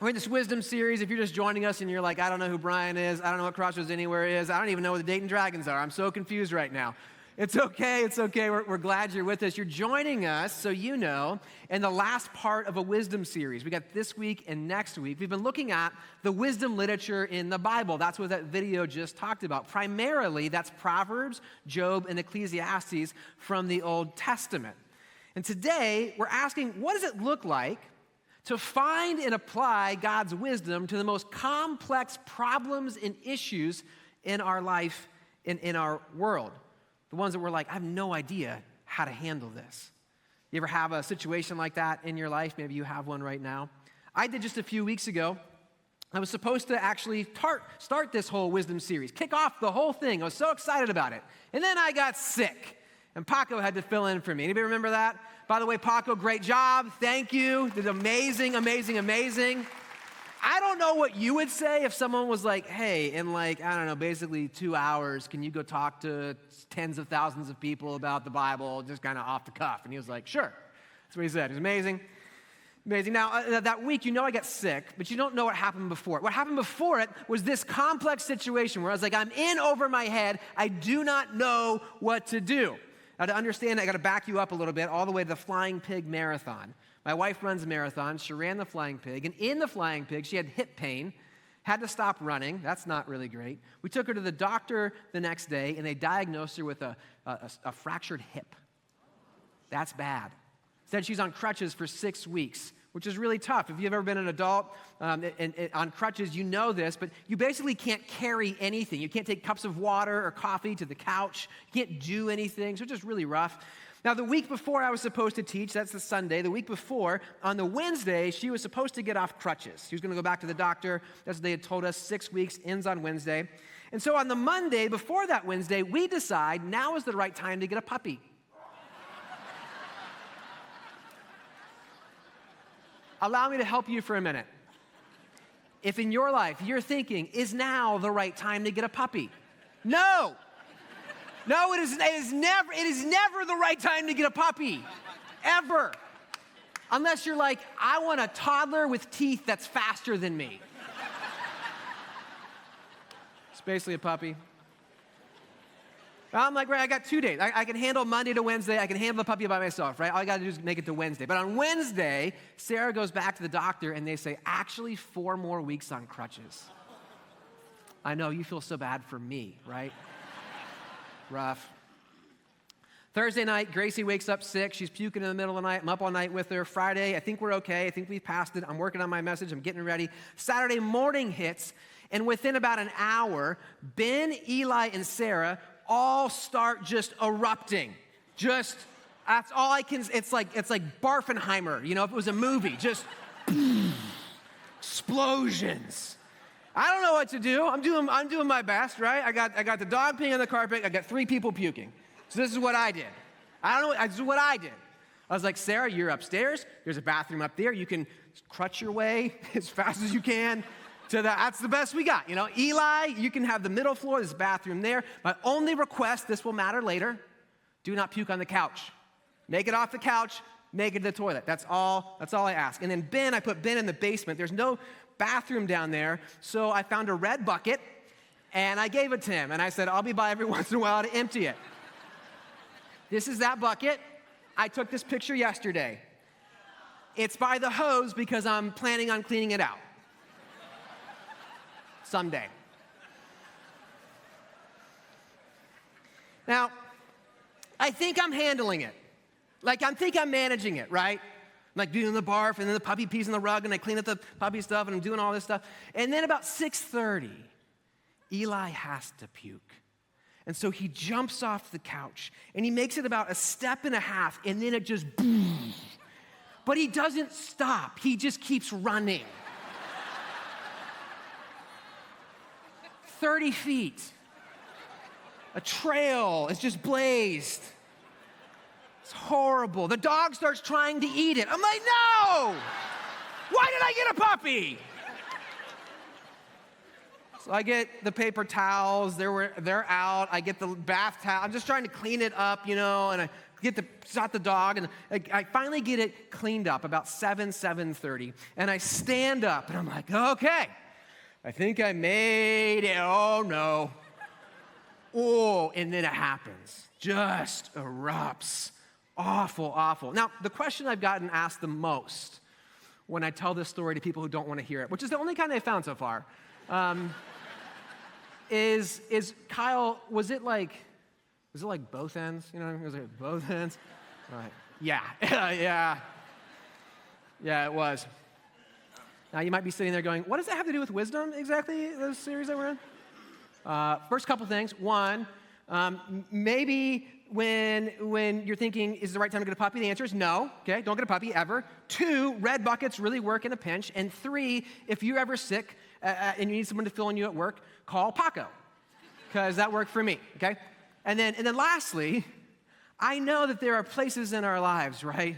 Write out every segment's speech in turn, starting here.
We're in this wisdom series. If you're just joining us and you're like, I don't know who Brian is, I don't know what Crossroads Anywhere is, I don't even know what the Dayton Dragons are, I'm so confused right now. It's okay. We're glad you're with us. You're joining us, so you know, in the last part of a wisdom series. We got this week and next week. We've been looking at the wisdom literature in the Bible. That's what that video just talked about. Primarily, that's Proverbs, Job, and Ecclesiastes from the Old Testament. And today, we're asking, what does it look like to find and apply God's wisdom to the most complex problems and issues in our life and in our world? The ones that we're like, I have no idea how to handle this. You ever have a situation like that in your life? Maybe you have one right now. I did just a few weeks ago. I was supposed to actually start this whole wisdom series, kick off the whole thing. I was so excited about it. And then I got sick, and Paco had to fill in for me. Anybody remember that? By the way, Paco, great job. Thank you. Did amazing. I don't know what you would say if someone was like, hey, in basically 2 hours, can you go talk to tens of thousands of people about the Bible, just kind of off the cuff? And he was like, sure. That's what he said. It was amazing. Now, that week, I got sick, but you don't know what happened before it. What happened before it was this complex situation where I was like, I'm in over my head. I do not know what to do. Now, to understand, I got to back you up a little bit, all the way to the Flying Pig Marathon. My wife runs marathons. She ran the Flying Pig, and in the Flying Pig, she had hip pain, had to stop running. That's not really great. We took her to the doctor the next day, and they diagnosed her with a fractured hip. That's bad. Said she's on crutches for 6 weeks, which is really tough. If you've ever been an adult on crutches, you know this, but you basically can't carry anything. You can't take cups of water or coffee to the couch. You can't do anything, so it's just really rough. Now, the week before I was supposed to teach, that's the Sunday, the week before, on the Wednesday, she was supposed to get off crutches. She was going to go back to the doctor. That's what they had told us. 6 weeks, ends on Wednesday. And so on the Monday, before that Wednesday, we decide now is the right time to get a puppy. Allow me to help you for a minute. If in your life you're thinking, is now the right time to get a puppy? No, it is never the right time to get a puppy, ever. Unless you're like, I want a toddler with teeth that's faster than me. It's basically a puppy. I'm like, right, I got 2 days. I can handle Monday to Wednesday. I can handle the puppy by myself, right? All I got to do is make it to Wednesday. But on Wednesday, Sarah goes back to the doctor, and they say, actually, 4 more weeks on crutches. I know, you feel so bad for me, right? Rough. Thursday night, Gracie wakes up sick. She's puking in the middle of the night. I'm up all night with her. Friday, I think we're okay. I think we've passed it. I'm working on my message. I'm getting ready. Saturday morning hits, and within about an hour, Ben, Eli, and Sarah all start just erupting. That's all I can, it's like Barfenheimer, if it was a movie, just explosions. I don't know what to do. I'm doing my best, right? I got the dog peeing on the carpet. I got 3 people puking. So this is what I did. This is what I did. I was like, Sarah, you're upstairs. There's a bathroom up there. You can crutch your way as fast as you can. That's the best we got. Eli, you can have the middle floor, this bathroom there. My only request, this will matter later, do not puke on the couch. Make it off the couch, make it to the toilet. That's all I ask. And then Ben, I put Ben in the basement. There's no bathroom down there, so I found a red bucket, and I gave it to him. And I said, I'll be by every once in a while to empty it. This is that bucket. I took this picture yesterday. It's by the hose because I'm planning on cleaning it out. Someday. Now, I think I'm handling it. I think I'm managing it, right? I'm like doing the barf, and then the puppy pees on the rug, and I clean up the puppy stuff, and I'm doing all this stuff. And then about 6:30, Eli has to puke. And so he jumps off the couch, and he makes it about 1.5 steps, and then it just boom. But he doesn't stop. He just keeps running. 30 feet. A trail is just blazed. It's horrible. The dog starts trying to eat it. I'm like, no! Why did I get a puppy? So I get the paper towels. They're out. I get the bath towel. I'm just trying to clean it up, and I shot the dog, and I finally get it cleaned up about 7:30, and I stand up, and I'm like, okay, I think I made it. Oh, no. Oh, and then it happens. Just erupts. Awful, awful. Now, the question I've gotten asked the most when I tell this story to people who don't want to hear it, which is the only kind I've found so far, is Kyle, was it like both ends? You know, was it both ends? Right. Yeah, yeah, it was. Now, you might be sitting there going, what does that have to do with wisdom exactly, the series that we're in? First couple things. One, maybe when you're thinking, is it the right time to get a puppy? The answer is no, okay? Don't get a puppy, ever. 2, red buckets really work in a pinch. And 3, if you're ever sick and you need someone to fill in you at work, call Paco, because that worked for me, okay? And then lastly, I know that there are places in our lives, right,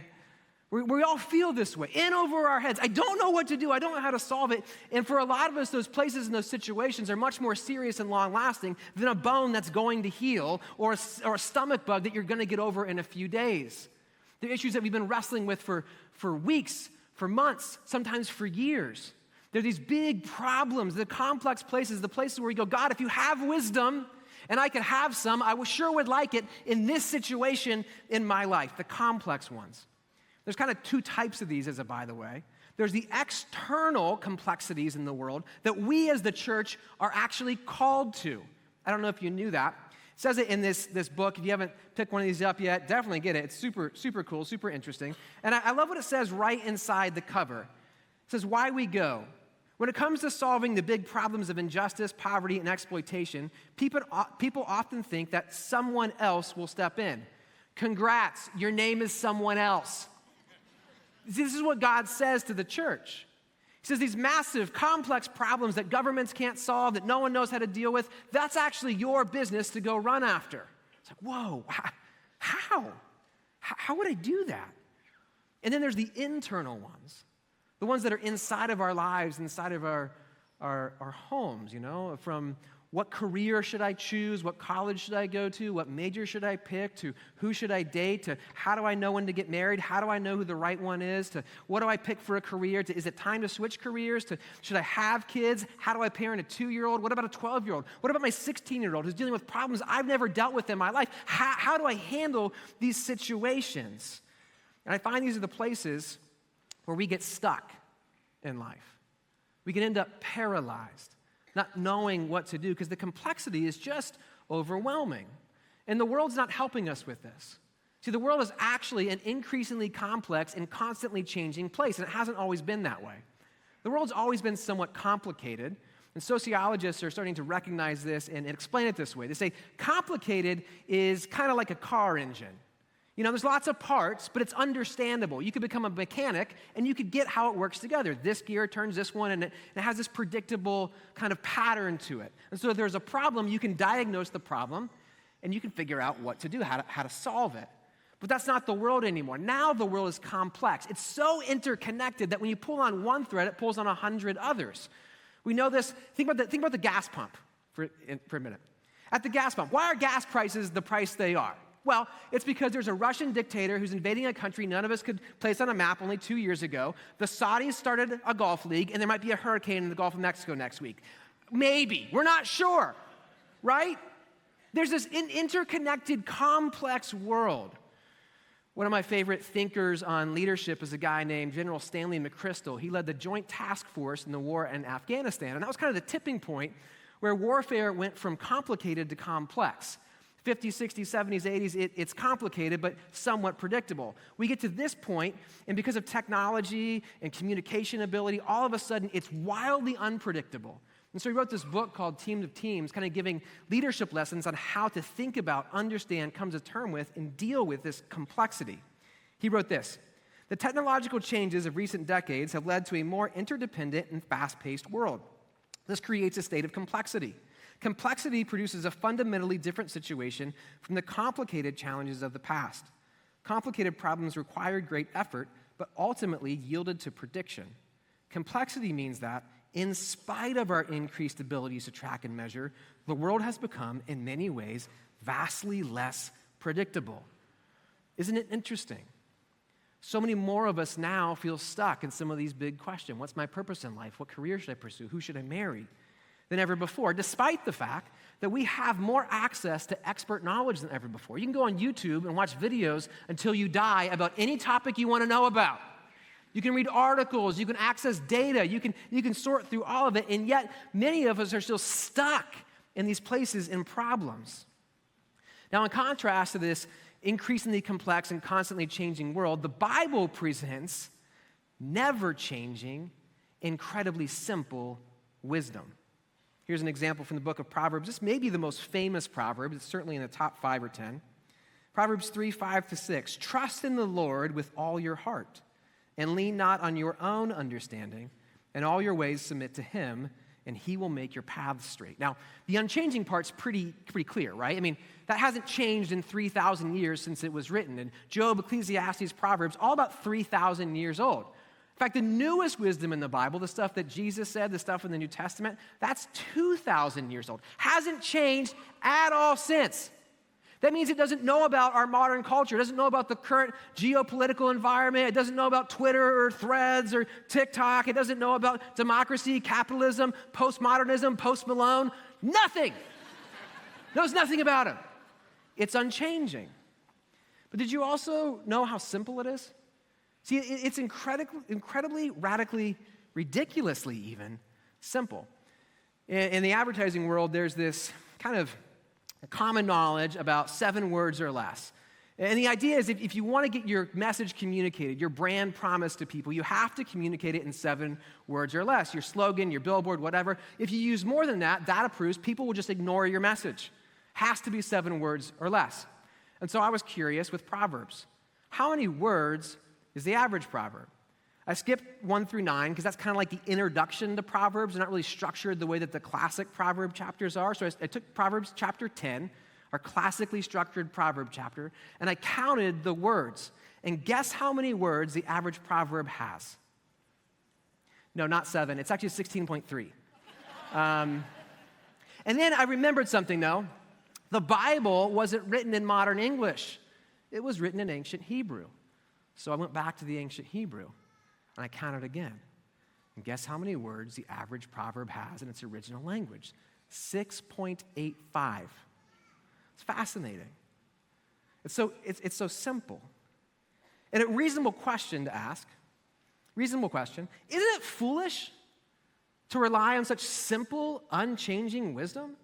we all feel this way, in over our heads. I don't know what to do. I don't know how to solve it. And for a lot of us, those places and those situations are much more serious and long-lasting than a bone that's going to heal or a stomach bug that you're going to get over in a few days. They're issues that we've been wrestling with for weeks, for months, sometimes for years. They're these big problems, the complex places, the places where we go, God, if you have wisdom and I could have some, I sure would like it in this situation in my life, the complex ones. There's kind of 2 types of these, as a by the way. There's the external complexities in the world that we as the church are actually called to. I don't know if you knew that. It says it in this book. If you haven't picked one of these up yet, definitely get it. It's super, super cool, super interesting. And I love what it says right inside the cover. It says, why we go. When it comes to solving the big problems of injustice, poverty, and exploitation, people often think that someone else will step in. Congrats, your name is someone else. This is what God says to the church. He says these massive, complex problems that governments can't solve, that no one knows how to deal with, that's actually your business to go run after. It's like, whoa, how? How would I do that? And then there's the internal ones, the ones that are inside of our lives, inside of our homes, you know, from what career should I choose, what college should I go to, what major should I pick, to who should I date, to how do I know when to get married, how do I know who the right one is, to what do I pick for a career, to is it time to switch careers, to should I have kids, how do I parent a 2-year-old, what about a 12-year-old, what about my 16-year-old who's dealing with problems I've never dealt with in my life, how do I handle these situations? And I find these are the places where we get stuck in life. We can end up paralyzed, not knowing what to do, because the complexity is just overwhelming. And the world's not helping us with this. See, the world is actually an increasingly complex and constantly changing place, and it hasn't always been that way. The world's always been somewhat complicated, and sociologists are starting to recognize this and explain it this way. They say complicated is kind of like a car engine. You know, there's lots of parts, but it's understandable. You could become a mechanic, and you could get how it works together. This gear turns this one, and it has this predictable kind of pattern to it. And so if there's a problem, you can diagnose the problem, and you can figure out what to do, how to solve it. But that's not the world anymore. Now the world is complex. It's so interconnected that when you pull on one thread, it pulls on 100 others. We know this. Think about the gas pump for a minute. At the gas pump, why are gas prices the price they are? Well, it's because there's a Russian dictator who's invading a country none of us could place on a map only 2 years ago. The Saudis started a golf league, and there might be a hurricane in the Gulf of Mexico next week. Maybe. We're not sure, right? There's this interconnected, complex world. One of my favorite thinkers on leadership is a guy named General Stanley McChrystal. He led the Joint Task Force in the war in Afghanistan, and that was kind of the tipping point where warfare went from complicated to complex. 50s, 60s, 70s, 80s, it's complicated, but somewhat predictable. We get to this point, and because of technology and communication ability, all of a sudden, it's wildly unpredictable. And so he wrote this book called Team of Teams, kind of giving leadership lessons on how to think about, understand, come to terms with, and deal with this complexity. He wrote this: the technological changes of recent decades have led to a more interdependent and fast-paced world. This creates a state of complexity. Complexity produces a fundamentally different situation from the complicated challenges of the past. Complicated problems required great effort, but ultimately yielded to prediction. Complexity means that, in spite of our increased abilities to track and measure, the world has become, in many ways, vastly less predictable. Isn't it interesting? So many more of us now feel stuck in some of these big questions. What's my purpose in life? What career should I pursue? Who should I marry? Than ever before, despite the fact that we have more access to expert knowledge than ever before. You can go on YouTube and watch videos until you die about any topic you want to know about. You can read articles, you can access data, you can sort through all of it, and yet many of us are still stuck in these places and problems. Now, in contrast to this increasingly complex and constantly changing world, the Bible presents never-changing, incredibly simple wisdom. Here's an example from the book of Proverbs. This may be the most famous proverb. It's certainly in the top 5 or 10. Proverbs 3:5-6. Trust in the Lord with all your heart, and lean not on your own understanding. In all your ways submit to him, and he will make your paths straight. Now, the unchanging part's pretty clear, right? I mean, that hasn't changed in 3,000 years since it was written. And Job, Ecclesiastes, Proverbs, all about 3,000 years old. In fact, the newest wisdom in the Bible, the stuff that Jesus said, the stuff in the New Testament, that's 2,000 years old. Hasn't changed at all since. That means it doesn't know about our modern culture. It doesn't know about the current geopolitical environment. It doesn't know about Twitter or Threads or TikTok. It doesn't know about democracy, capitalism, postmodernism, Post Malone. Nothing. Knows nothing about it. It's unchanging. But did you also know how simple it is? See, it's incredibly, radically, ridiculously even simple. In the advertising world, there's this kind of common knowledge about 7 words or less. And the idea is if you want to get your message communicated, your brand promise to people, you have to communicate it in 7 words or less. Your slogan, your billboard, whatever. If you use more than that, that approves. People will just ignore your message. Has to be 7 words or less. And so I was curious with Proverbs. How many words is the average proverb? I skipped 1 through 9 because that's kind of like the introduction to Proverbs. They're not really structured the way that the classic proverb chapters are. So I took Proverbs chapter 10, our classically structured proverb chapter, and I counted the words. And guess how many words the average proverb has? No, not 7. It's actually 16.3. And then I remembered something, though. The Bible wasn't written in modern English. It was written in ancient Hebrew. So I went back to the ancient Hebrew, and I counted again. And guess how many words the average proverb has in its original language? 6.85. It's fascinating. It's so simple. And a reasonable question to ask, isn't it foolish to rely on such simple, unchanging wisdom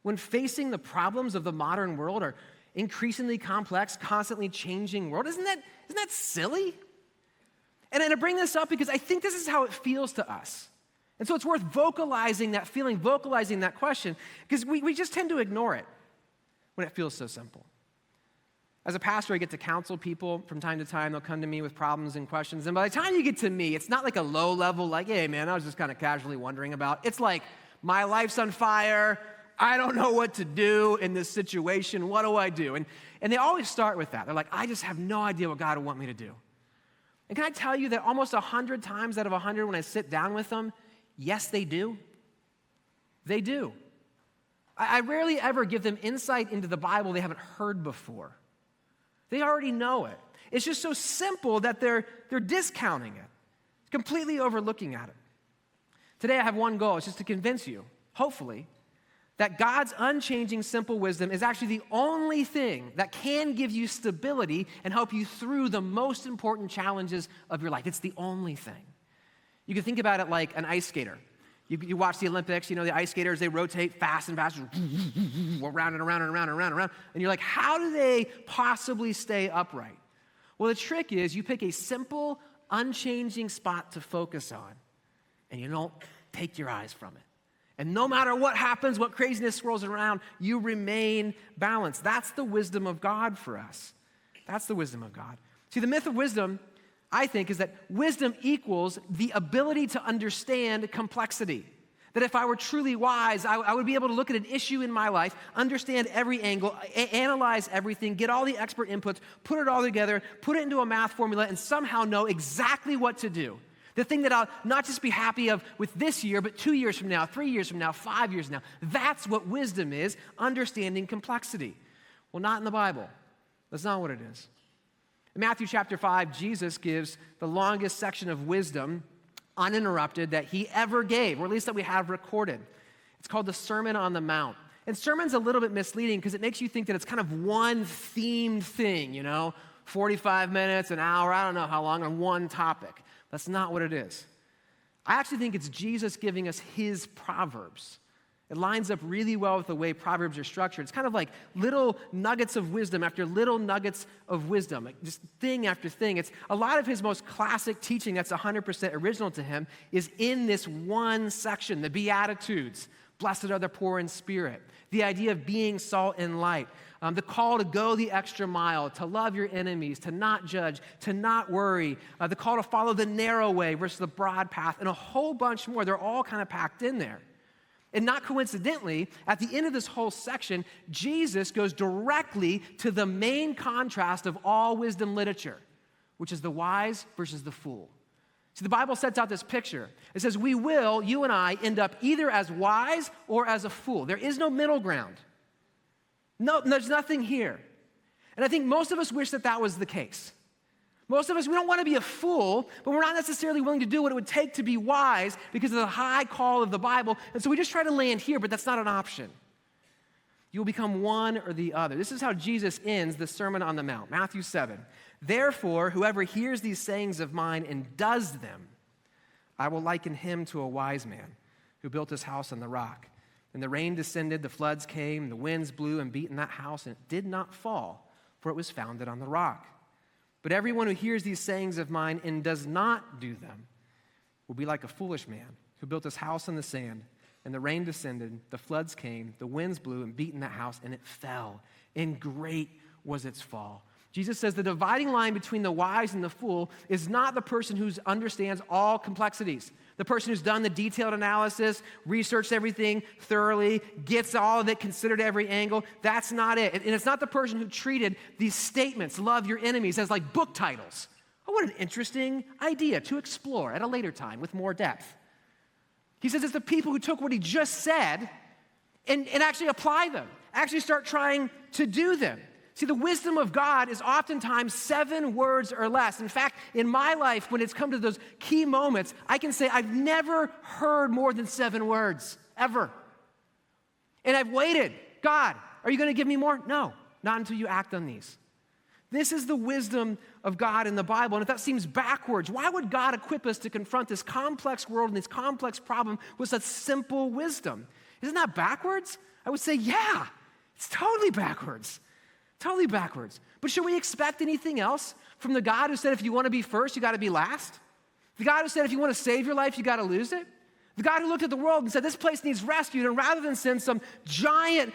when facing the problems of the modern world or increasingly complex, constantly changing world? Isn't that silly? And I bring this up because I think this is how it feels to us. And so it's worth vocalizing that feeling, vocalizing that question, because we just tend to ignore it when it feels so simple. As a pastor, I get to counsel people from time to time. They'll come to me with problems and questions. And by the time you get to me, it's not like a low level, like, hey, man, I was just kind of casually wondering about. It's like, my life's on fire. I don't know what to do in this situation. What do I do? And they always start with that. They're like, I just have no idea what God would want me to do. And can I tell you that almost 100 times out of 100 when I sit down with them, yes, they do. They do. I rarely ever give them insight into the Bible they haven't heard before. They already know it. It's just so simple that they're discounting it, completely overlooking at it. Today I have one goal. It's just to convince you, hopefully, that God's unchanging simple wisdom is actually the only thing that can give you stability and help you through the most important challenges of your life. It's the only thing. You can think about it like an ice skater. You watch the Olympics, the ice skaters, they rotate fast and fast, around and around and around and around and around. And you're like, how do they possibly stay upright? Well, the trick is you pick a simple, unchanging spot to focus on, and you don't take your eyes from it. And no matter what happens, what craziness swirls around, you remain balanced. That's the wisdom of God for us. That's the wisdom of God. See, the myth of wisdom, I think, is that wisdom equals the ability to understand complexity. That if I were truly wise, I would be able to look at an issue in my life, understand every angle, analyze everything, get all the expert inputs, put it all together, put it into a math formula, and somehow know exactly what to do. The thing that I'll not just be happy of with this year, but 2 years from now, 3 years from now, 5 years from now. That's what wisdom is, understanding complexity. Well, not in the Bible. That's not what it is. In Matthew chapter 5, Jesus gives the longest section of wisdom uninterrupted that he ever gave, or at least that we have recorded. It's called the Sermon on the Mount. And sermon's a little bit misleading because it makes you think that it's kind of one themed thing, 45 minutes, an hour, I don't know how long, on one topic. That's not what it is. I actually think it's Jesus giving us his Proverbs. It lines up really well with the way Proverbs are structured. It's kind of like little nuggets of wisdom after little nuggets of wisdom, like just thing after thing. It's a lot of his most classic teaching that's 100% original to him is in this one section, the Beatitudes. Blessed are the poor in spirit. The idea of being salt and light. The call to go the extra mile, to love your enemies, to not judge, to not worry. The call to follow the narrow way versus the broad path, and a whole bunch more. They're all kind of packed in there. And not coincidentally, at the end of this whole section, Jesus goes directly to the main contrast of all wisdom literature, which is the wise versus the fool. See, the Bible sets out this picture. It says, you and I, end up either as wise or as a fool. There is no middle ground. No, there's nothing here. And I think most of us wish that that was the case. Most of us, we don't want to be a fool, but we're not necessarily willing to do what it would take to be wise because of the high call of the Bible. And so we just try to land here, but that's not an option. You will become one or the other. This is how Jesus ends the Sermon on the Mount, Matthew 7. Therefore, whoever hears these sayings of mine and does them, I will liken him to a wise man who built his house on the rock. And the rain descended, the floods came, the winds blew and beat in that house, and it did not fall, for it was founded on the rock. But everyone who hears these sayings of mine and does not do them will be like a foolish man who built his house on the sand, and the rain descended, the floods came, the winds blew and beat in that house, and it fell, and great was its fall. Jesus says the dividing line between the wise and the fool is not the person who understands all complexities, the person who's done the detailed analysis, researched everything thoroughly, gets all of it, considered every angle. That's not it. And it's not the person who treated these statements, love your enemies, as like book titles. Oh, what an interesting idea to explore at a later time with more depth. He says it's the people who took what he just said and actually apply them, actually start trying to do them. See, the wisdom of God is oftentimes 7 words or less. In fact, in my life, when it's come to those key moments, I can say I've never heard more than 7 words, ever. And I've waited. God, are you going to give me more? No, not until you act on these. This is the wisdom of God in the Bible. And if that seems backwards, why would God equip us to confront this complex world and this complex problem with such simple wisdom? Isn't that backwards? I would say, yeah, it's totally backwards. Totally backwards. But should we expect anything else from the God who said if you want to be first, you got to be last? The God who said if you want to save your life, you got to lose it? The God who looked at the world and said this place needs rescued, and rather than send some giant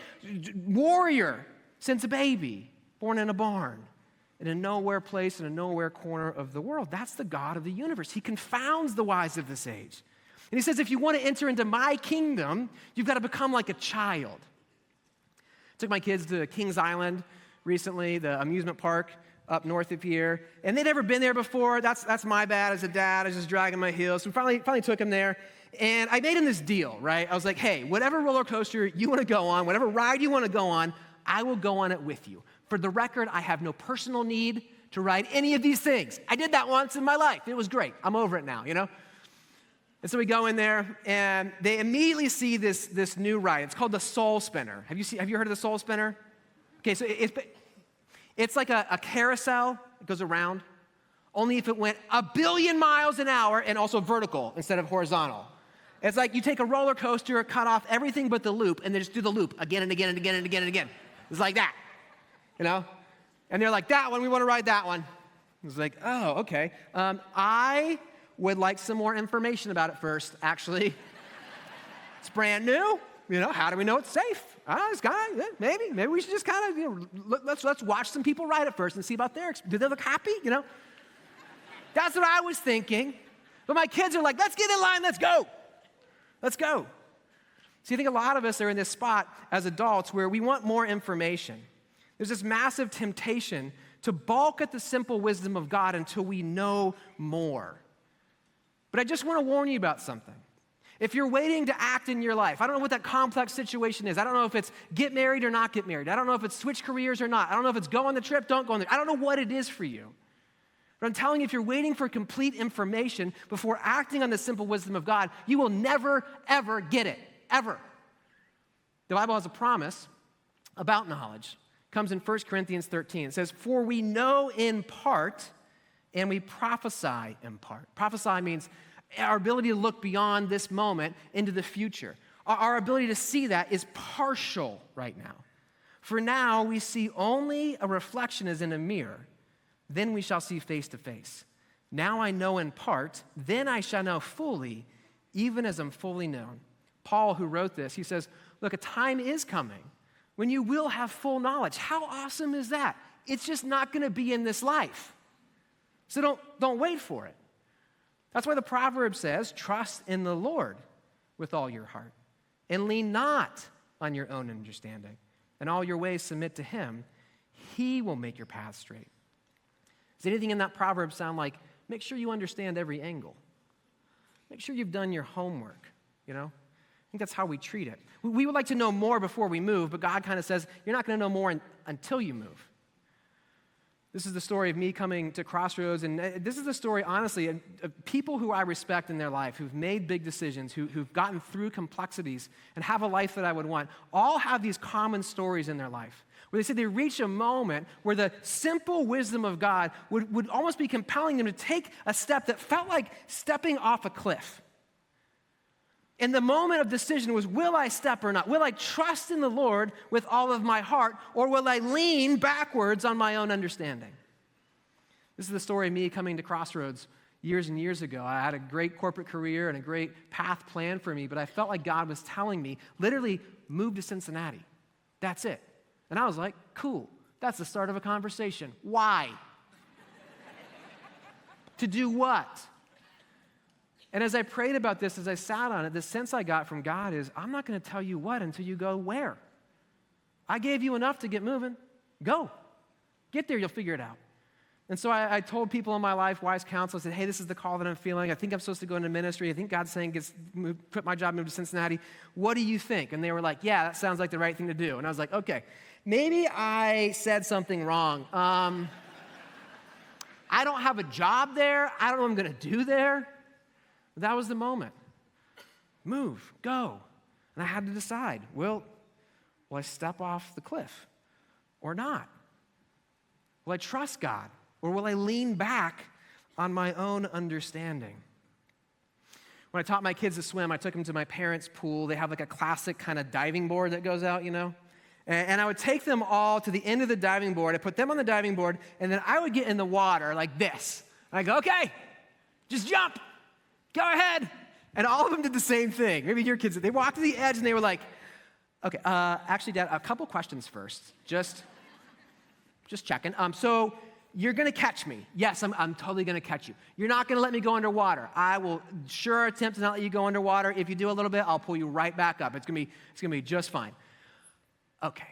warrior, sends a baby born in a barn in a nowhere place in a nowhere corner of the world. That's the God of the universe. He confounds the wise of this age. And he says if you want to enter into my kingdom, you've got to become like a child. I took my kids to Kings Island recently, the amusement park up north of here, and they'd never been there before. That's my bad as a dad. I was just dragging my heels. So we finally took them there, and I made him this deal, right? I was like, hey, whatever roller coaster you want to go on, whatever ride you want to go on, I will go on it with you. For the record, I have no personal need to ride any of these things. I did that once in my life. It was great. I'm over it now, And so we go in there, and they immediately see this new ride. It's called the Soul Spinner. Have you heard of the Soul Spinner? Okay, so it's like a carousel. It goes around, only if it went 1 billion miles an hour and also vertical instead of horizontal. It's like you take a roller coaster, cut off everything but the loop, and then just do the loop again and again and again and again and again. It's like that, And they're like, that one, we want to ride that one. It's like, oh, okay. I would like some more information about it first, actually. It's brand new. How do we know it's safe? It's kind of, maybe we should just kind of, let's watch some people ride it first and see about their experience. Do they look happy? That's what I was thinking. But my kids are like, let's get in line, let's go. Let's go. So I think a lot of us are in this spot as adults where we want more information. There's this massive temptation to balk at the simple wisdom of God until we know more. But I just want to warn you about something. If you're waiting to act in your life, I don't know what that complex situation is. I don't know if it's get married or not get married. I don't know if it's switch careers or not. I don't know if it's go on the trip, don't go on the trip. I don't know what it is for you. But I'm telling you, if you're waiting for complete information before acting on the simple wisdom of God, you will never, ever get it, ever. The Bible has a promise about knowledge. It comes in 1 Corinthians 13. It says, "For we know in part, and we prophesy in part." Prophesy means our ability to look beyond this moment into the future. Our ability to see that is partial right now. For now, we see only a reflection as in a mirror. Then we shall see face to face. Now I know in part, then I shall know fully, even as I'm fully known. Paul, who wrote this, he says, look, a time is coming when you will have full knowledge. How awesome is that? It's just not going to be in this life. So don't wait for it. That's why the proverb says, trust in the Lord with all your heart and lean not on your own understanding. In all your ways submit to him. He will make your path straight. Does anything in that proverb sound like, make sure you understand every angle? Make sure you've done your homework, you know? I think that's how we treat it. We would like to know more before we move, but God kind of says, you're not going to know more until you move. This is the story of me coming to Crossroads, and this is the story, honestly, of people who I respect in their life, who've made big decisions, who've gotten through complexities and have a life that I would want, all have these common stories in their life, where they say they reach a moment where the simple wisdom of God would almost be compelling them to take a step that felt like stepping off a cliff. And the moment of decision was, will I step or not? Will I trust in the Lord with all of my heart, or will I lean backwards on my own understanding? This is the story of me coming to Crossroads years and years ago. I had a great corporate career and a great path planned for me, but I felt like God was telling me, literally, move to Cincinnati. That's it. And I was like, cool, that's the start of a conversation. Why? To do what? And as I prayed about this, as I sat on it, the sense I got from God is, I'm not going to tell you what until you go where. I gave you enough to get moving. Go. Get there, you'll figure it out. And so I told people in my life, wise counsel, I said, hey, this is the call that I'm feeling. I think I'm supposed to go into ministry. I think God's saying, quit my job, move to Cincinnati. What do you think? And they were like, yeah, that sounds like the right thing to do. And I was like, okay, maybe I said something wrong. I don't have a job there. I don't know what I'm going to do there. But that was the moment. Move, go. And I had to decide, will I step off the cliff or not? Will I trust God, or will I lean back on my own understanding? When I taught my kids to swim, I took them to my parents' pool. They have like a classic kind of diving board that goes out, you know? And I would take them all to the end of the diving board. I put them on the diving board, and then I would get in the water like this. And I go, okay, just jump. Go ahead. And all of them did the same thing. Maybe your kids, they walked to the edge and they were like, okay, actually, Dad, a couple questions first. Just checking. So you're going to catch me. Yes, I'm totally going to catch you. You're not going to let me go underwater. I will sure attempt to not let you go underwater. If you do a little bit, I'll pull you right back up. It's going to be just fine. Okay.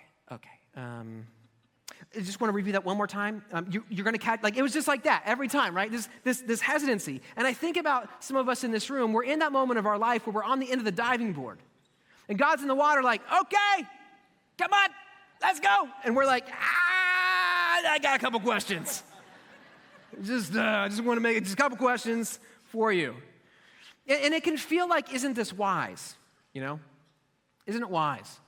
I just want to review that one more time. You're going to catch, like, it was just like that every time, right? This hesitancy. And I think about some of us in this room. We're in that moment of our life where we're on the end of the diving board. And God's in the water like, okay, come on, let's go. And we're like, I got a couple questions. I just want to make it just a couple questions for you. And it can feel like, isn't this wise? You know? Isn't it wise?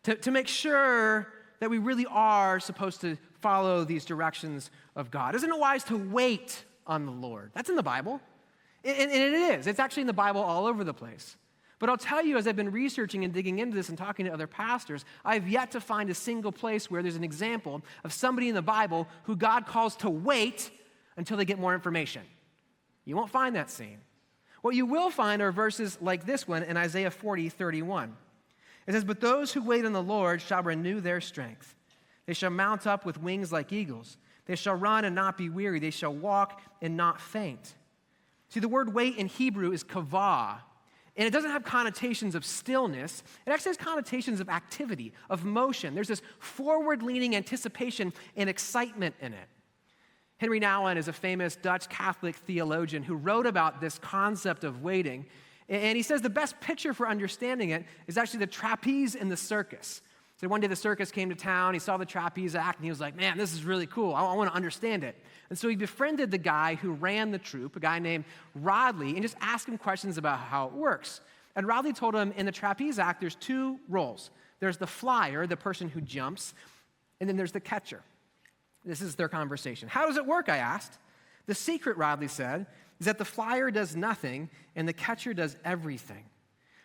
To make sure that we really are supposed to follow these directions of God. Isn't it wise to wait on the Lord? That's in the Bible. And it is. It's actually in the Bible all over the place. But I'll tell you, as I've been researching and digging into this and talking to other pastors, I've yet to find a single place where there's an example of somebody in the Bible who God calls to wait until they get more information. You won't find that scene. What you will find are verses like this one in Isaiah 40:31. It says, but those who wait on the Lord shall renew their strength. They shall mount up with wings like eagles. They shall run and not be weary. They shall walk and not faint. See, the word wait in Hebrew is kavah, and it doesn't have connotations of stillness. It actually has connotations of activity, of motion. There's this forward-leaning anticipation and excitement in it. Henry Nouwen is a famous Dutch Catholic theologian who wrote about this concept of waiting. And he says the best picture for understanding it is actually the trapeze in the circus. So one day the circus came to town, he saw the trapeze act, and he was like, man, this is really cool. I want to understand it. And so he befriended the guy who ran the troupe, a guy named Rodley, and just asked him questions about how it works. And Rodley told him in the trapeze act, there's two roles. There's the flyer, the person who jumps, and then there's the catcher. This is their conversation. How does it work, I asked. The secret, Rodley said, is that the flyer does nothing and the catcher does everything.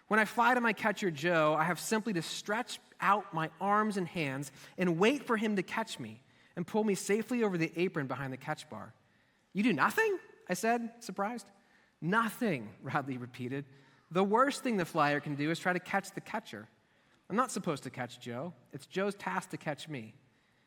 When I fly to my catcher, Joe, I have simply to stretch out my arms and hands and wait for him to catch me and pull me safely over the apron behind the catch bar. You do nothing? I said, surprised. Nothing, Rodley repeated. The worst thing the flyer can do is try to catch the catcher. I'm not supposed to catch Joe. It's Joe's task to catch me.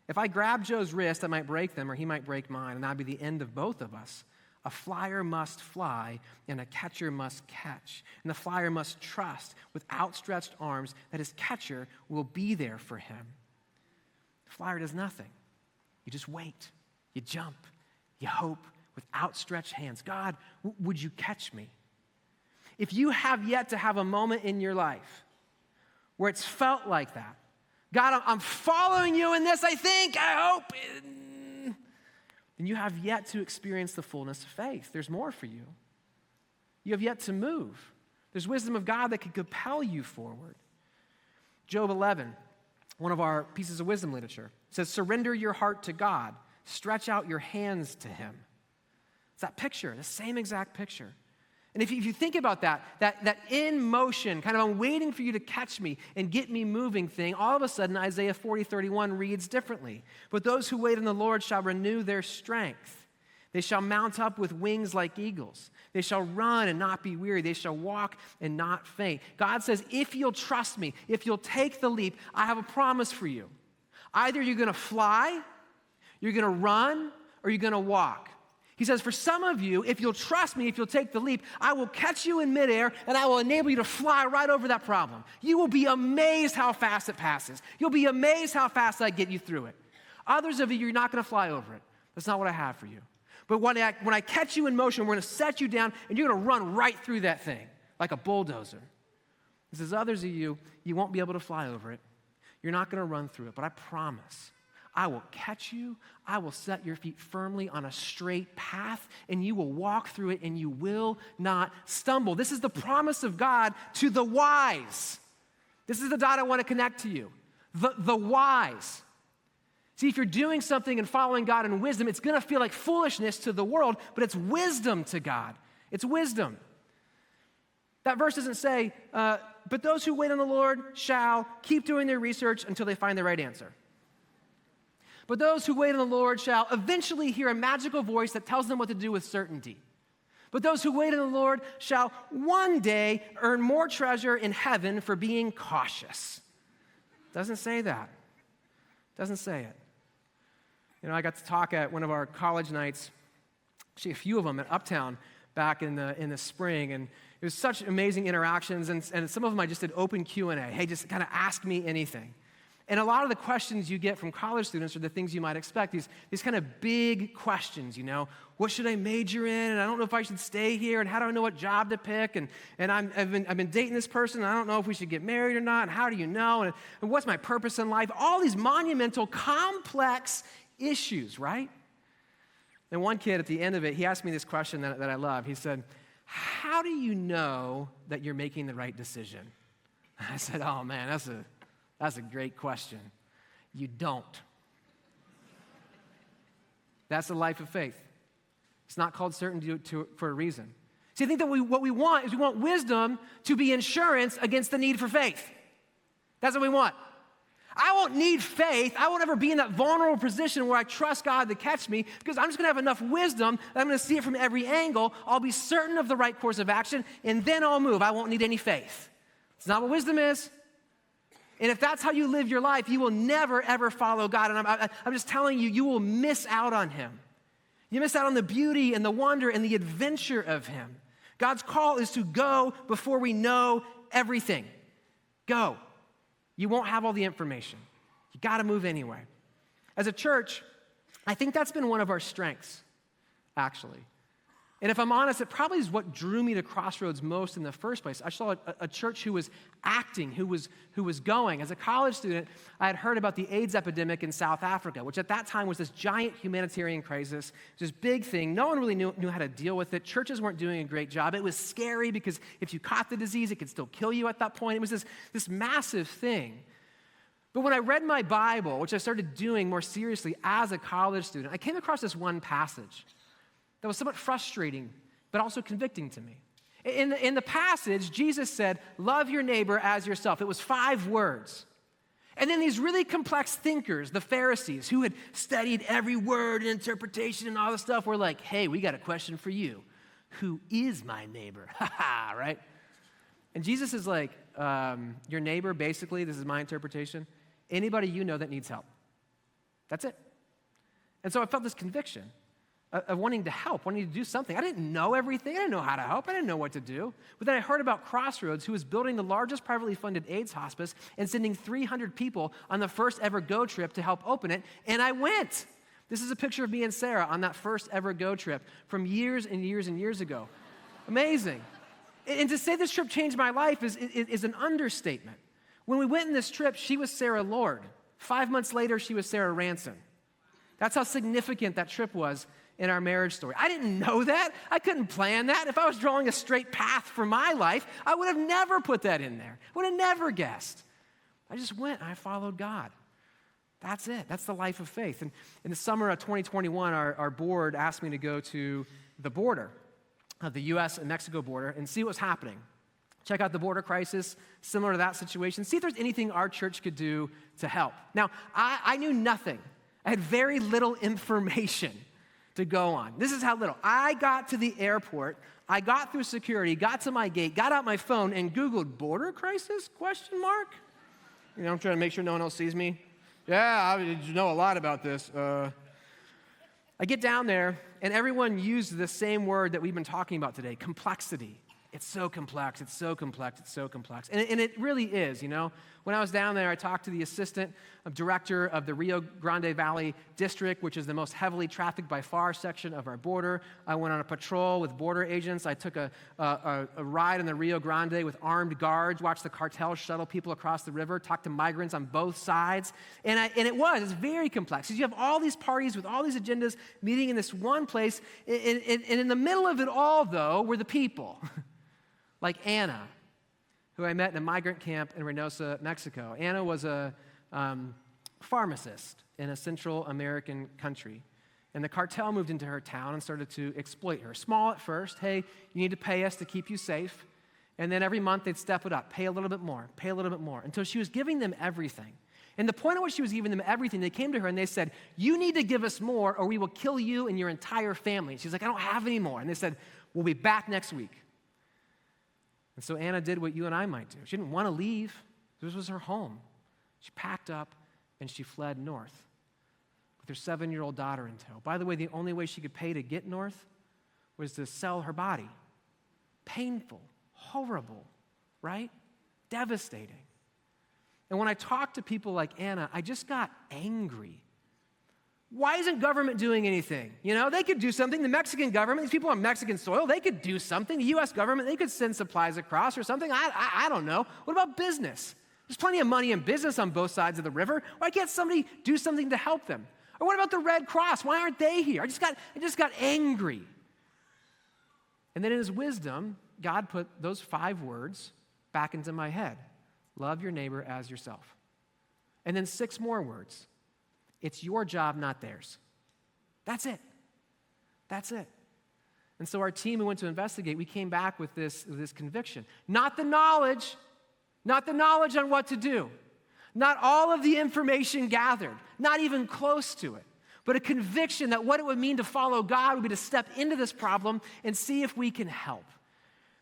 If I grab Joe's wrist, I might break them or he might break mine, and that'd be the end of both of us. A flyer must fly, and a catcher must catch. And the flyer must trust with outstretched arms that his catcher will be there for him. The flyer does nothing. You just wait. You jump. You hope with outstretched hands. God, would you catch me? If you have yet to have a moment in your life where it's felt like that, God, I'm following you in this, I think, I hope, then you have yet to experience the fullness of faith. There's more for you. You have yet to move. There's wisdom of God that could compel you forward. Job 11, one of our pieces of wisdom literature, says, surrender your heart to God. Stretch out your hands to him. It's that picture, the same exact picture. And if you think about that in motion, kind of I'm waiting for you to catch me and get me moving thing, all of a sudden Isaiah 40:31 reads differently. But those who wait on the Lord shall renew their strength. They shall mount up with wings like eagles. They shall run and not be weary. They shall walk and not faint. God says, if you'll trust me, if you'll take the leap, I have a promise for you. Either you're going to fly, you're going to run, or you're going to walk. He says, for some of you, if you'll trust me, if you'll take the leap, I will catch you in midair and I will enable you to fly right over that problem. You will be amazed how fast it passes. You'll be amazed how fast I get you through it. Others of you, you're not going to fly over it. That's not what I have for you. But when I catch you in motion, we're going to set you down and you're going to run right through that thing like a bulldozer. He says, others of you, you won't be able to fly over it. You're not going to run through it, but I promise I will catch you, I will set your feet firmly on a straight path, and you will walk through it, and you will not stumble. This is the promise of God to the wise. This is the dot I want to connect to you. The wise. See, if you're doing something and following God in wisdom, it's going to feel like foolishness to the world, but it's wisdom to God. It's wisdom. That verse doesn't say, but those who wait on the Lord shall keep doing their research until they find the right answer. But those who wait on the Lord shall eventually hear a magical voice that tells them what to do with certainty. But those who wait on the Lord shall one day earn more treasure in heaven for being cautious. Doesn't say that. Doesn't say it. You know, I got to talk at one of our college nights, actually a few of them at Uptown back in the spring, and it was such amazing interactions, and some of them I just did open Q&A. Hey, just kind of ask me anything. And a lot of the questions you get from college students are the things you might expect, these kind of big questions, you know. What should I major in? And I don't know if I should stay here. And how do I know what job to pick? And I've been dating this person, and I don't know if we should get married or not. And how do you know? And what's my purpose in life? All these monumental, complex issues, right? And one kid at the end of it, he asked me this question that I love. He said, how do you know that you're making the right decision? And I said, oh man, that's a great question. You don't. That's the life of faith. It's not called certainty for a reason. See, I think that what we want is we want wisdom to be insurance against the need for faith. That's what we want. I won't need faith. I won't ever be in that vulnerable position where I trust God to catch me because I'm just going to have enough wisdom that I'm going to see it from every angle. I'll be certain of the right course of action, and then I'll move. I won't need any faith. It's not what wisdom is. And if that's how you live your life, you will never, ever follow God. And I'm just telling you, you will miss out on him. You miss out on the beauty and the wonder and the adventure of him. God's call is to go before we know everything. Go. You won't have all the information. You got to move anyway. As a church, I think that's been one of our strengths, actually. And if I'm honest, it probably is what drew me to Crossroads most in the first place. I saw a church who was acting, who was going. As a college student, I had heard about the AIDS epidemic in South Africa, which at that time was this giant humanitarian crisis, this big thing. No one really knew how to deal with it. Churches weren't doing a great job. It was scary because if you caught the disease, it could still kill you at that point. It was this massive thing. But when I read my Bible, which I started doing more seriously as a college student, I came across this one passage that was somewhat frustrating, but also convicting to me. In the passage, Jesus said, love your neighbor as yourself. It was 5 words. And then these really complex thinkers, the Pharisees, who had studied every word and interpretation and all this stuff, were like, hey, we got a question for you. Who is my neighbor? Right? And Jesus is like, your neighbor, basically, this is my interpretation, anybody you know that needs help. That's it. And so I felt this conviction of wanting to help, wanting to do something. I didn't know everything. I didn't know how to help. I didn't know what to do. But then I heard about Crossroads, who was building the largest privately funded AIDS hospice and sending 300 people on the first ever Go trip to help open it, and I went. This is a picture of me and Sarah on that first ever Go trip from years and years and years ago. Amazing. And to say this trip changed my life is an understatement. When we went on this trip, she was Sarah Lord. 5 months later, she was Sarah Ranson. That's how significant that trip was in our marriage story. I didn't know that. I couldn't plan that. If I was drawing a straight path for my life, I would have never put that in there. Would have never guessed. I just went and I followed God. That's it. That's the life of faith. And in the summer of 2021, our board asked me to go to the border, the U.S. and Mexico border, and see what's happening. Check out the border crisis, similar to that situation. See if there's anything our church could do to help. Now, I knew nothing. I had very little information to go on. This is how little. I got to the airport, I got through security, got to my gate, got out my phone, and Googled border crisis, ? You know, I'm trying to make sure no one else sees me. Yeah, I know a lot about this. I get down there, and everyone used the same word that we've been talking about today, complexity. It's so complex, it's so complex, it's so complex. And it really is, you know. When I was down there, I talked to the assistant director of the Rio Grande Valley District, which is the most heavily trafficked by far section of our border. I went on a patrol with border agents. I took a ride in the Rio Grande with armed guards, watched the cartel shuttle people across the river, talked to migrants on both sides. And it's very complex. Because you have all these parties with all these agendas meeting in this one place. And in the middle of it all, though, were the people. Like Anna, who I met in a migrant camp in Reynosa, Mexico. Anna was a pharmacist in a Central American country. And the cartel moved into her town and started to exploit her. Small at first. Hey, you need to pay us to keep you safe. And then every month they'd step it up. Pay a little bit more. Pay a little bit more. Until she was giving them everything. And the point at which she was giving them everything, they came to her and they said, you need to give us more or we will kill you and your entire family. She's like, I don't have any more. And they said, we'll be back next week. And so Anna did what you and I might do. She didn't want to leave. This was her home. She packed up and she fled north with her 7-year-old daughter in tow. By the way, the only way she could pay to get north was to sell her body. Painful, horrible, right? Devastating. And when I talked to people like Anna, I just got angry. Why isn't government doing anything? You know, they could do something. The Mexican government, these people on Mexican soil, they could do something. The U.S. government, they could send supplies across or something. I don't know. What about business? There's plenty of money in business on both sides of the river. Why can't somebody do something to help them? Or what about the Red Cross? Why aren't they here? I just got angry. And then in his wisdom, God put those 5 words back into my head. Love your neighbor as yourself. And then 6 more words. It's your job, not theirs. That's it. That's it. And so our team who went to investigate, we came back with this conviction. Not the knowledge on what to do. Not all of the information gathered, not even close to it, but a conviction that what it would mean to follow God would be to step into this problem and see if we can help.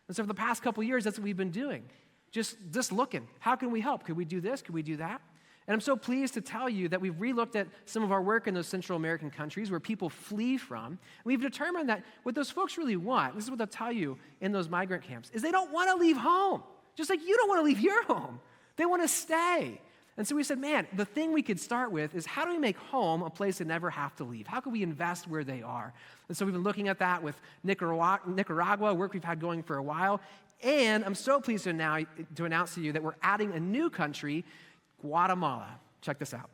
And so for the past couple of years, that's what we've been doing. Just looking. How can we help? Could we do this? Could we do that? And I'm so pleased to tell you that we've relooked at some of our work in those Central American countries where people flee from. We've determined that what those folks really want, this is what they'll tell you in those migrant camps, is they don't want to leave home. Just like you don't want to leave your home. They want to stay. And so we said, man, the thing we could start with is how do we make home a place they never have to leave? How can we invest where they are? And so we've been looking at that with Nicaragua, work we've had going for a while. And I'm so pleased to announce to you that we're adding a new country, Guatemala. Check this out.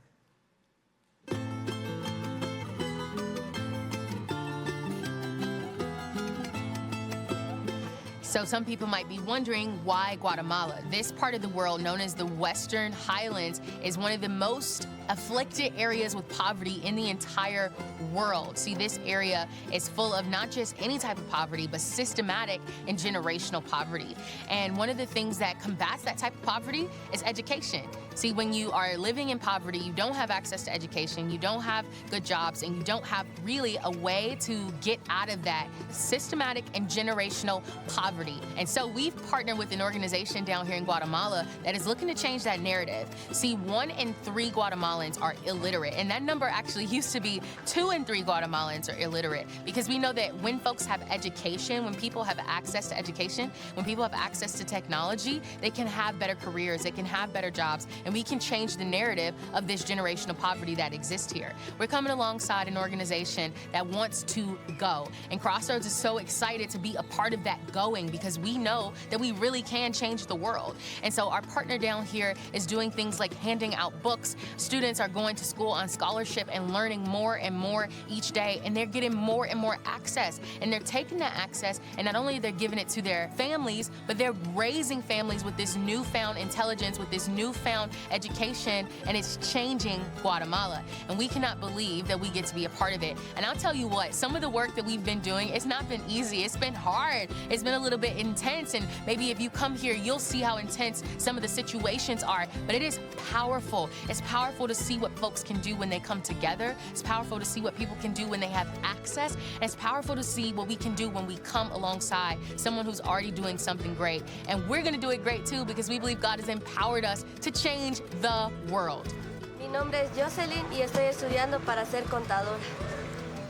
So some people might be wondering why Guatemala. This part of the world, known as the Western Highlands, is one of the most afflicted areas with poverty in the entire world. See, this area is full of not just any type of poverty, but systematic and generational poverty. And one of the things that combats that type of poverty is education. See, when you are living in poverty, you don't have access to education, you don't have good jobs, and you don't have really a way to get out of that systematic and generational poverty. And so we've partnered with an organization down here in Guatemala that is looking to change that narrative. See, 1 in 3 Guatemalans are illiterate, and that number actually used to be 2 in 3 Guatemalans are illiterate, because we know that when folks have education, when people have access to education, when people have access to technology, they can have better careers, they can have better jobs, and we can change the narrative of this generational poverty that exists here. We're coming alongside an organization that wants to go, and Crossroads is so excited to be a part of that going, because we know that we really can change the world. And so our partner down here is doing things like handing out books. Students are going to school on scholarship and learning more and more each day, and they're getting more and more access. And they're taking that access, and not only they're giving it to their families, but they're raising families with this newfound intelligence, with this newfound education, and it's changing Guatemala. And we cannot believe that we get to be a part of it. And I'll tell you what, some of the work that we've been doing, it's not been easy. It's been hard. It's been a little bit intense, and maybe if you come here, you'll see how intense some of the situations are, but it is powerful. It's powerful to see what folks can do when they come together. It's powerful to see what people can do when they have access, and it's powerful to see what we can do when we come alongside someone who's already doing something great. And we're gonna do it great too, because we believe God has empowered us to change the world. Mi nombre es Jocelyn y estoy estudiando para ser contadora.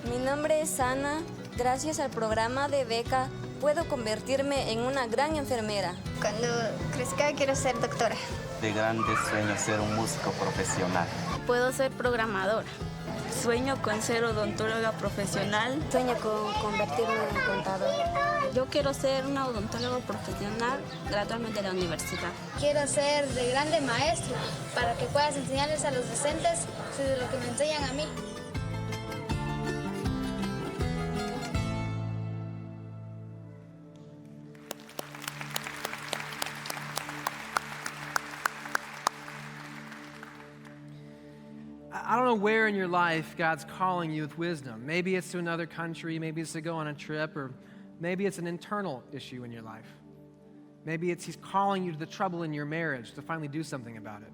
Mi nombre es Ana. Gracias al programa de beca puedo convertirme en una gran enfermera. Cuando crezca quiero ser doctora. De grandes sueños ser un músico profesional. Puedo ser programadora. Sueño con ser odontóloga profesional. Sueño con convertirme en contadora. Yo quiero ser una odontóloga profesional, graduarme de la universidad. Quiero ser de grande maestra para que puedas enseñarles a los docentes de lo que me enseñan a mí. I don't know where in your life God's calling you with wisdom. Maybe it's to another country, maybe it's to go on a trip, or maybe it's an internal issue in your life. Maybe it's He's calling you to the trouble in your marriage to finally do something about it.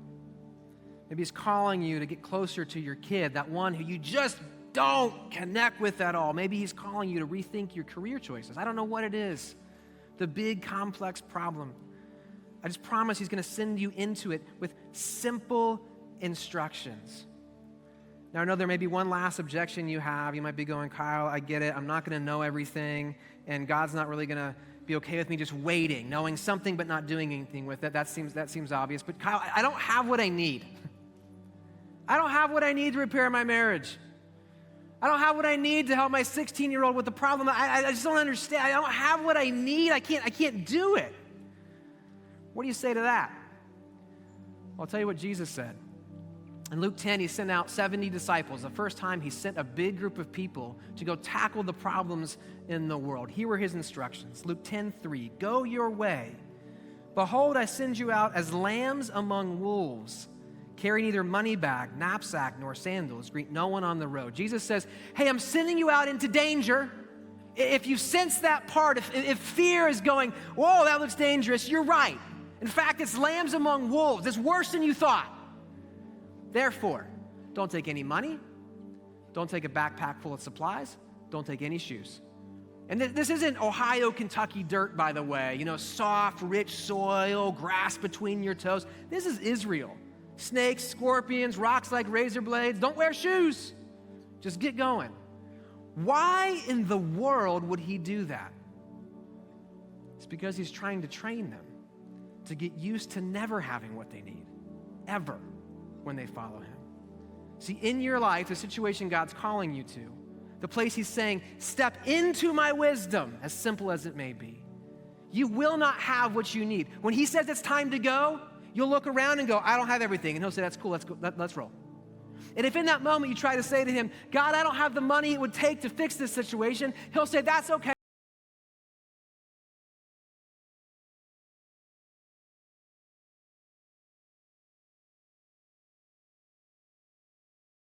Maybe He's calling you to get closer to your kid, that one who you just don't connect with at all. Maybe He's calling you to rethink your career choices. I don't know what it is, the big complex problem. I just promise He's going to send you into it with simple instructions. Now, I know there may be one last objection you have. You might be going, Kyle, I get it. I'm not going to know everything, and God's not really going to be okay with me just waiting, knowing something but not doing anything with it. That seems obvious. But Kyle, I don't have what I need. I don't have what I need to repair my marriage. I don't have what I need to help my 16-year-old with the problem. I just don't understand. I don't have what I need. I can't do it. What do you say to that? Well, I'll tell you what Jesus said. In Luke 10, He sent out 70 disciples. The first time He sent a big group of people to go tackle the problems in the world. Here were His instructions. Luke 10:3, go your way. Behold, I send you out as lambs among wolves. Carry neither money bag, knapsack, nor sandals. Greet no one on the road. Jesus says, hey, I'm sending you out into danger. If you sense that part, if fear is going, whoa, that looks dangerous, you're right. In fact, it's lambs among wolves. It's worse than you thought. Therefore, don't take any money. Don't take a backpack full of supplies. Don't take any shoes. And this isn't Ohio, Kentucky dirt, by the way. You know, soft, rich soil, grass between your toes. This is Israel. Snakes, scorpions, rocks like razor blades. Don't wear shoes. Just get going. Why in the world would He do that? It's because He's trying to train them to get used to never having what they need, ever. when they follow him. See, in your life, the situation God's calling you to, the place he's saying, step into my wisdom, as simple as it may be, you will not have what you need. When he says it's time to go, you'll look around and go, I don't have everything. And he'll say, that's cool, let's go, let's roll. And if in that moment you try to say to him, God, I don't have the money it would take to fix this situation, he'll say, that's okay.